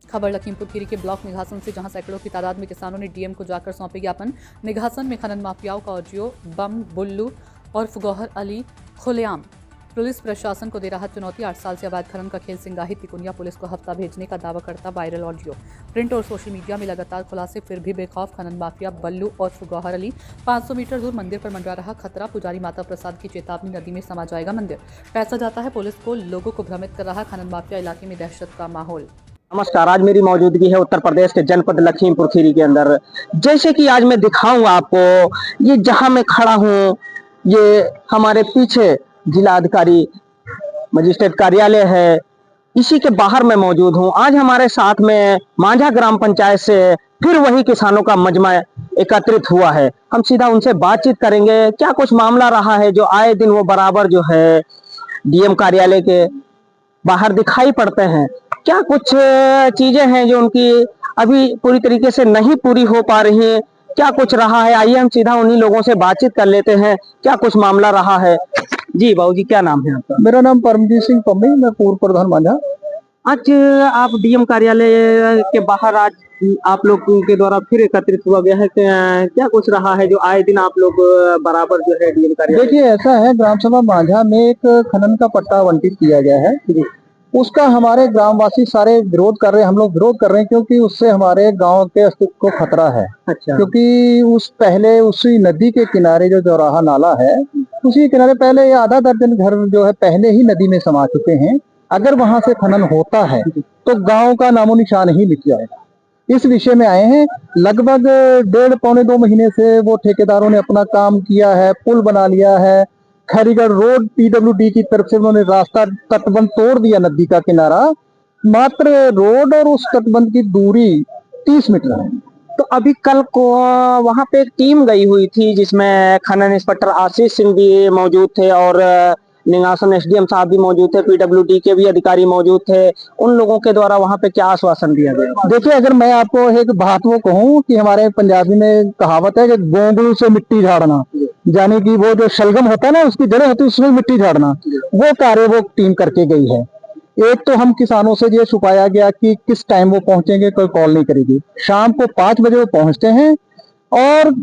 खबर लखीमपुर खीरी के ब्लॉक निघासन से, जहां सैकड़ों की तादाद में किसानों ने डीएम को जाकर सौंपे ज्ञापन। निघासन में खनन माफियाओं का ऑडियो बम बुल्लू और गौहर अली खुलेआम। पुलिस प्रशासन को दे रहा चुनौती। 8 साल से अवैध खनन का खेल सिंगाही तिकुनिया पुलिस को हफ्ता भेजने का दावा करता वायरल ऑडियो। प्रिंट और सोशल मीडिया में लगातार खुलासे, फिर भी बेखौफ खनन माफिया बल्लू और गौहर अली। 500 मीटर दूर मंदिर पर मंडरा रहा खतरा। पुजारी माता प्रसाद की चेतावनी, नदी में समा जाएगा मंदिर। पैसा जाता है पुलिस को, लोगों को भ्रमित कर रहा खनन माफिया। इलाके में दहशत का माहौल। नमस्कार। आज मेरी मौजूदगी है उत्तर प्रदेश के जनपद लखीमपुर खीरी के अंदर। जैसे कि आज मैं दिखाऊंगा आपको, ये जहां मैं खड़ा हूं, ये हमारे पीछे जिला अधिकारी मजिस्ट्रेट कार्यालय है। इसी के बाहर मैं मौजूद हूं। आज हमारे साथ में मांझा ग्राम पंचायत से फिर वही किसानों का मजमा एकत्रित हुआ है। हम सीधा उनसे बातचीत करेंगे, क्या कुछ मामला रहा है जो आए दिन वो बराबर जो है डीएम कार्यालय के बाहर दिखाई पड़ते हैं। क्या कुछ चीजें हैं जो उनकी अभी पूरी तरीके से नहीं पूरी हो पा रही है, क्या कुछ रहा है। आइए हम सीधा उन्हीं लोगों से बातचीत कर लेते हैं, क्या कुछ मामला रहा है। जी बाबूजी, क्या नाम है आपका? मेरा नाम परमजीत सिंह पम्मी, मैं पूर्व प्रधान मांझा। आज आप डीएम कार्यालय के बाहर आज आप लोग के द्वारा फिर एकत्रित हुआ गया है, क्या कुछ रहा है जो आए दिन आप लोग बराबर जो है डीएम कार्यालय? देखिए, ऐसा है, ग्राम सभा मांझा में एक खनन का पट्टा आवंटित किया गया है। उसका हमारे ग्रामवासी सारे विरोध कर रहे हैं, हम लोग विरोध कर रहे हैं, क्योंकि उससे हमारे गांव के अस्तित्व को खतरा है। अच्छा। क्योंकि उसी नदी के किनारे जो चौराहा नाला है, उसी किनारे पहले ये आधा दर्जन घर जो है पहले ही नदी में समा चुके हैं। अगर वहां से खनन होता है तो गांव का नामो निशान ही मिट जाएगा। इस विषय में आए हैं। लगभग 1.5-2 महीने से वो ठेकेदारों ने अपना काम किया है, पुल बना लिया है। खैरीगढ़ रोड पीडब्ल्यूडी की तरफ से उन्होंने रास्ता तटबंध तोड़ दिया, नदी का किनारा। मात्र रोड और उस तटबंध की दूरी 30 मीटर है। तो अभी कल को वहां पे एक टीम गई हुई थी जिसमें खनन इंस्पेक्टर आशीष सिंह भी मौजूद थे और निघासन एसडीएम साहब भी मौजूद थे, पीडब्ल्यूडी के भी अधिकारी मौजूद थे। उन लोगों के द्वारा वहां पे क्या आश्वासन दिया गया? देखिए, अगर मैं आपको एक बात वो कहूँ कि हमारे पंजाबी में कहावत है कि गोंगलू से मिट्टी झाड़ना, यानी कि वो जो शलगम होता है ना, उसकी जड़ें होती है, उसमें मिट्टी झाड़ना, वो कार्य वो टीम करके गई है। एक तो हम किसानों से ये छुपाया गया कि किस टाइम वो पहुंचेंगे, कोई कॉल नहीं करेगी। शाम को 5 बजे वो पहुंचते हैं और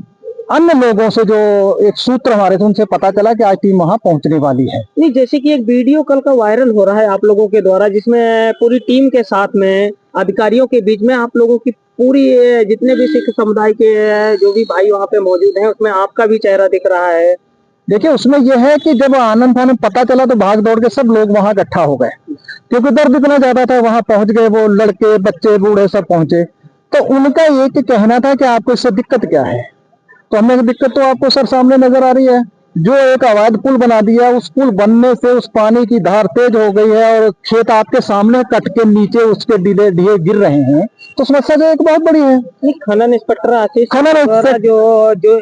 अन्य लोगों से जो एक सूत्र हमारे थे उनसे पता चला कि आज टीम वहां पहुंचने वाली है। नहीं, जैसे कि एक वीडियो कल का वायरल हो रहा है आप लोगों के द्वारा, जिसमें पूरी टीम के साथ में अधिकारियों के बीच में आप लोगों की पूरी जितने भी सिख समुदाय के जो भी भाई वहां पे मौजूद हैं, उसमें आपका भी चेहरा दिख रहा है। देखिए, उसमें यह है कि जब आनंद फानंद पता चला तो भाग दौड़ के सब लोग वहां इकट्ठा हो गए, क्योंकि दर्द इतना ज्यादा था। वहां पहुंच गए, वो लड़के बच्चे बूढ़े सब पहुंचे। तो उनका एक कहना था कि आपको इससे दिक्कत क्या है। तो हमने दिक्कत तो आपको सर सामने नजर आ रही है, जो एक अवैध पुल बना दिया, उस पुल बनने से उस पानी की धार तेज हो गई है और खेत आपके सामने कट के नीचे उसके ढीले गिर रहे हैं। तो समस्या जो एक बहुत बड़ी है। खनन इंस्पेक्टर आशीष जो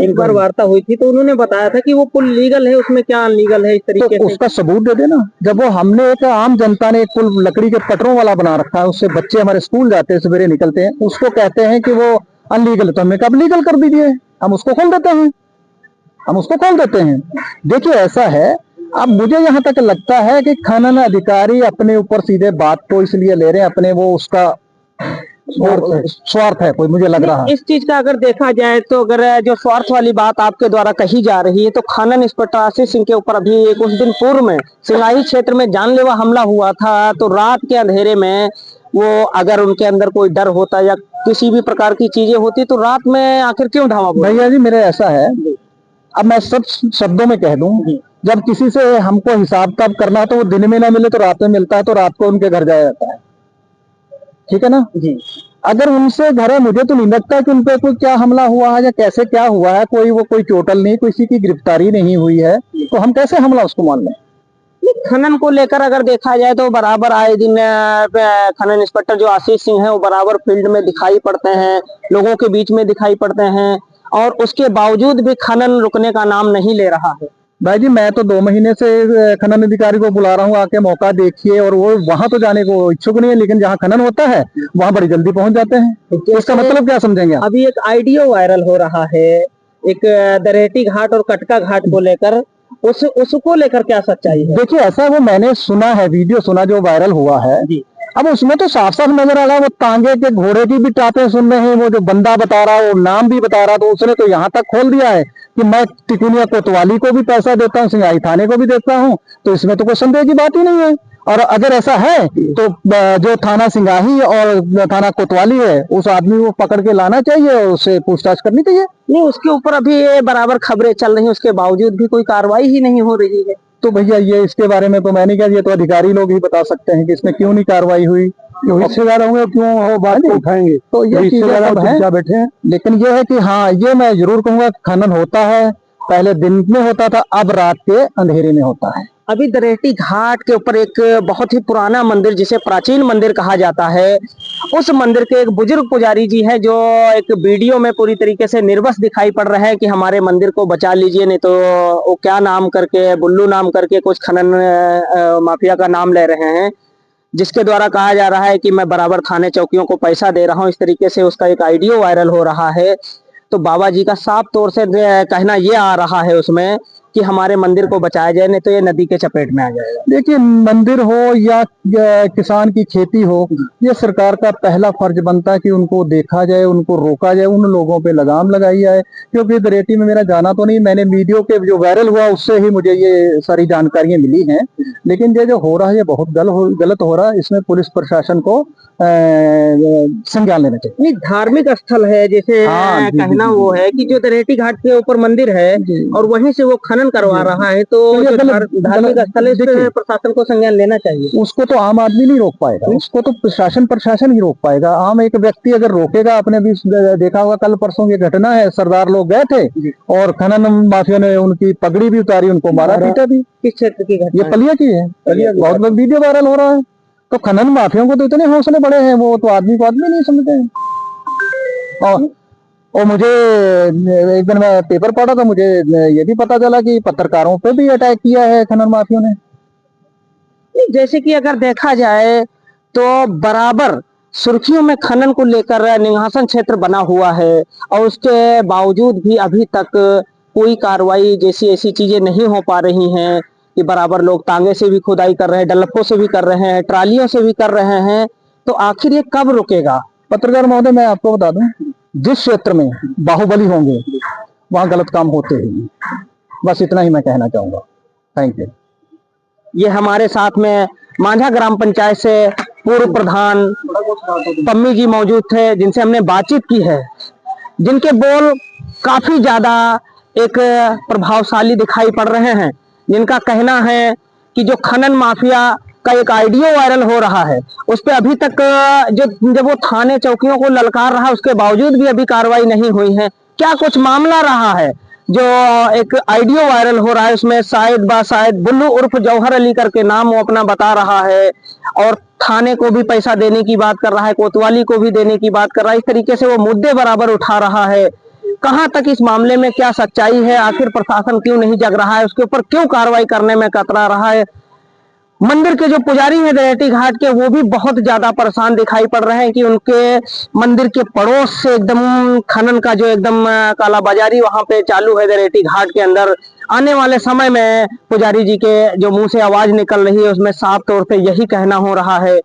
एक बार वार्ता हुई थी तो उन्होंने बताया था कि वो पुल लीगल है, उसमें क्या अनलीगल है इस तरीके तो से उसका सबूत दे देना। जब वो हमने एक आम जनता ने एक पुल लकड़ी के पटरों वाला बना रखा है, उससे बच्चे हमारे स्कूल जाते हैं, सवेरे निकलते हैं, उसको कहते हैं कि वो अनलीगल है, तो हमने कहा लीगल कर दीजिए, हम उसको खोल देते हैं। देखिए, ऐसा है, अब मुझे यहाँ तक लगता है कि खनन अधिकारी अपने ऊपर सीधे बात को इसलिए ले रहे हैं, अपने वो उसका स्वार्थ है कोई, मुझे लग रहा है। इस चीज का अगर देखा जाए तो अगर जो स्वार्थ वाली बात आपके द्वारा कही जा रही है, तो खनन इंस्पेक्टर आशीष सिंह के ऊपर अभी कुछ दिन पूर्व में सिंगाही क्षेत्र में जानलेवा हमला हुआ था। तो रात के अंधेरे में वो अगर उनके अंदर कोई डर होता या किसी भी प्रकार की चीजें होती तो रात में आखिर क्यों धावा बोला? भैया जी, मेरे ऐसा है, अब मैं सब शब्दों में कह दूं, जब किसी से हमको हिसाब किताब करना तो वो दिन में ना मिले तो रात में मिलता है, तो रात को उनके घर जाया जाता है। ठीक है ना जी। अगर उनसे घर है, मुझे तो नहीं लगता कि उनपे कोई क्या हमला हुआ है या कैसे क्या हुआ है। कोई टोटल नहीं, किसी की गिरफ्तारी नहीं हुई है, तो हम कैसे हमला उसको मान लें। खनन को लेकर अगर देखा जाए तो बराबर आए दिन खनन इंस्पेक्टर जो आशीष सिंह है वो बराबर फील्ड में दिखाई पड़ते हैं, लोगों के बीच में दिखाई पड़ते हैं, और उसके बावजूद भी खनन रुकने का नाम नहीं ले रहा है। भाई जी, मैं तो 2 महीने से खनन अधिकारी को बुला रहा हूँ, आके मौका देखिए, और वो वहां तो जाने को इच्छुक नहीं है, लेकिन जहाँ खनन होता है वहां बड़ी जल्दी पहुंच जाते हैं। तो इसका मतलब क्या समझेंगे आप? अभी एक ऑडियो वायरल हो रहा है एक दरेटी घाट और कटका घाट को लेकर, उसको लेकर क्या सच्चाई है? देखिए, ऐसा वो मैंने सुना है, वीडियो सुना जो वायरल हुआ है, अब उसमें तो साफ साफ नजर आ रहा है, वो तांगे के घोड़े की भी टापें सुन रहे हैं, वो जो बंदा बता रहा है वो नाम भी बता रहा, तो उसने तो यहाँ तक खोल दिया है कि मैं टिकुनिया कोतवाली को भी पैसा देता हूँ, सिंगाई थाने को भी देता हूँ। तो इसमें तो कोई संदेह की बात ही नहीं है। और अगर ऐसा है तो जो थाना सिंगाही और थाना कोतवाली है उस आदमी को पकड़ के लाना चाहिए और उससे पूछताछ करनी चाहिए। नहीं, उसके ऊपर अभी ये बराबर खबरें चल रही हैं, उसके बावजूद भी कोई कार्रवाई ही नहीं हो रही है। तो भैया ये इसके बारे में तो मैं नहीं कह, ये तो अधिकारी लोग ही बता सकते हैं कि इसमें क्यों नहीं कार्रवाई हुई, हिस्सेदार होंगे क्यों हो बात को उठाएंगे। तो ये चीजें सब हैं, बैठे हैं। लेकिन ये है कि हाँ, ये मैं जरूर कहूंगा खनन होता है, पहले दिन में होता था, अब रात के अंधेरे में होता है। अभी दरेटी घाट के ऊपर एक बहुत ही पुराना मंदिर, जिसे प्राचीन मंदिर कहा जाता है, उस मंदिर के एक बुजुर्ग पुजारी जी हैं जो एक वीडियो में पूरी तरीके से निर्वस दिखाई पड़ रहे हैं कि हमारे मंदिर को बचा लीजिए, नहीं तो वो क्या नाम करके, बुल्लू नाम करके कुछ खनन माफिया का नाम ले रहे हैं, जिसके द्वारा कहा जा रहा है कि मैं बराबर थाने चौकियों को पैसा दे रहा हूं। इस तरीके से उसका एक ऑडियो वायरल हो रहा है। तो बाबा जी का साफ तौर से कहना ये आ रहा है उसमें कि हमारे मंदिर को बचाया जाए, नहीं तो ये नदी के चपेट में आ जाएगा। देखिए, मंदिर हो या किसान की खेती हो, ये सरकार का पहला फर्ज बनता है कि उनको देखा जाए, उनको रोका जाए, उन लोगों पे लगाम लगाई जाए। क्योंकि दरेटी में मेरा जाना तो नहीं, मैंने वीडियो के जो वायरल हुआ उससे ही मुझे ये सारी जानकारियां मिली हैं। लेकिन ये जो हो रहा है ये बहुत गलत हो रहा है, इसमें पुलिस प्रशासन को संज्ञान लेना चाहिए। नहीं, धार्मिक स्थल है, जैसे कहना वो है कि जो दरेटी घाट के ऊपर मंदिर है और वहीं से वो खनन करवा रहा है, तो धार्मिक स्थल है, इस पे प्रशासन को संज्ञान लेना चाहिए। उसको तो आम आदमी नहीं रोक पाएगा, उसको तो प्रशासन ही रोक पाएगा। आम एक व्यक्ति अगर रोकेगा, अपने भी देखा होगा कल परसों की घटना है, सरदार लोग गए थे और खनन माफिया ने उनकी पगड़ी भी उतारी, उनको मारा पीटा भी। किस क्षेत्र की घटना? ये पलिया की है, बहुत बड़ा वीडियो वायरल हो रहा है। तो खनन माफियों को तो इतने हौसले बड़े हैं, वो तो आदमी को आदमी नहीं समझते हैं। और मुझे एक दिन मैं पेपर पढ़ा था, मुझे ये भी पता चला कि पत्रकारों पे भी अटैक किया है खनन माफियों ने। जैसे कि अगर देखा जाए तो बराबर सुर्खियों में खनन को लेकर निघासन क्षेत्र बना हुआ है, और उसके बावजूद भी अभी तक कोई कार्रवाई जैसी ऐसी चीजें नहीं हो पा रही हैं कि बराबर लोग तांगे से भी खुदाई कर रहे हैं, डल्लपों से भी कर रहे हैं, ट्रालियों से भी कर रहे हैं। तो आखिर ये कब रुकेगा? पत्रकार महोदय, मैं आपको बता दूं, जिस क्षेत्र में बाहुबली होंगे वहां गलत काम होते ही, बस इतना ही मैं कहना चाहूंगा। Thank you. ये हमारे साथ में मांझा ग्राम पंचायत से पूर्व प्रधान पम्मी जी मौजूद थे, जिनसे हमने बातचीत की है, जिनके बोल काफी ज्यादा एक प्रभावशाली दिखाई पड़ रहे हैं। जिनका कहना है कि जो खनन माफिया का एक ऑडियो वायरल हो रहा है, उस पर अभी तक जब वो थाने चौकियों को ललकार रहा, उसके बावजूद भी अभी कार्रवाई नहीं हुई है। क्या कुछ मामला रहा है जो एक ऑडियो वायरल हो रहा है? उसमें शायद बुल्लू उर्फ जौहर अली करके नाम वो अपना बता रहा है, और थाने को भी पैसा देने की बात कर रहा है, कोतवाली को भी देने की बात कर रहा है। इस तरीके से वो मुद्दे बराबर उठा रहा है। कहां तक इस मामले में क्या सच्चाई है? आखिर प्रशासन क्यों नहीं जग रहा है? उसके ऊपर क्यों कार्रवाई करने में कतरा रहा है? मंदिर के जो पुजारी हैं दरेटी घाट के, वो भी बहुत ज्यादा परेशान दिखाई पड़ रहे हैं कि उनके मंदिर के पड़ोस से एकदम खनन का जो एकदम कालाबाजारी वहां पे चालू है दरेटी घाट के अंदर। आने वाले समय में पुजारी जी के जो मुंह से आवाज निकल रही है, उसमें साफ तौर पे यही कहना हो रहा है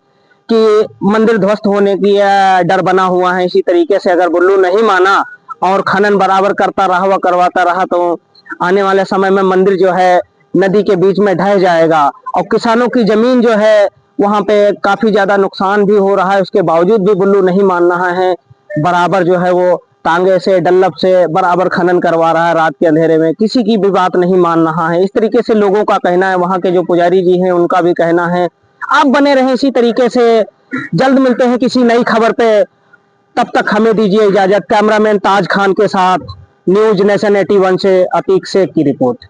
कि मंदिर ध्वस्त होने की डर बना हुआ है। इसी तरीके से अगर बुल्लू नहीं माना और खनन बराबर करता रहा व करवाता रहा, तो आने वाले समय में मंदिर जो है नदी के बीच में ढह जाएगा, और किसानों की जमीन जो है वहां पे काफी ज्यादा नुकसान भी हो रहा है। उसके बावजूद भी बुल्लू नहीं मान रहा है, बराबर जो है वो तांगे से डल्लप से बराबर खनन करवा रहा है रात के अंधेरे में, किसी की भी बात नहीं मान रहा है। इस तरीके से लोगों का कहना है, वहां के जो पुजारी जी हैं उनका भी कहना है। आप बने रहें इसी तरीके से, जल्द मिलते हैं किसी नई खबर पे। तब तक हमें दीजिए इजाजत। कैमरामैन ताज खान के साथ न्यूज नेशन 81 से अतीक शेख की रिपोर्ट।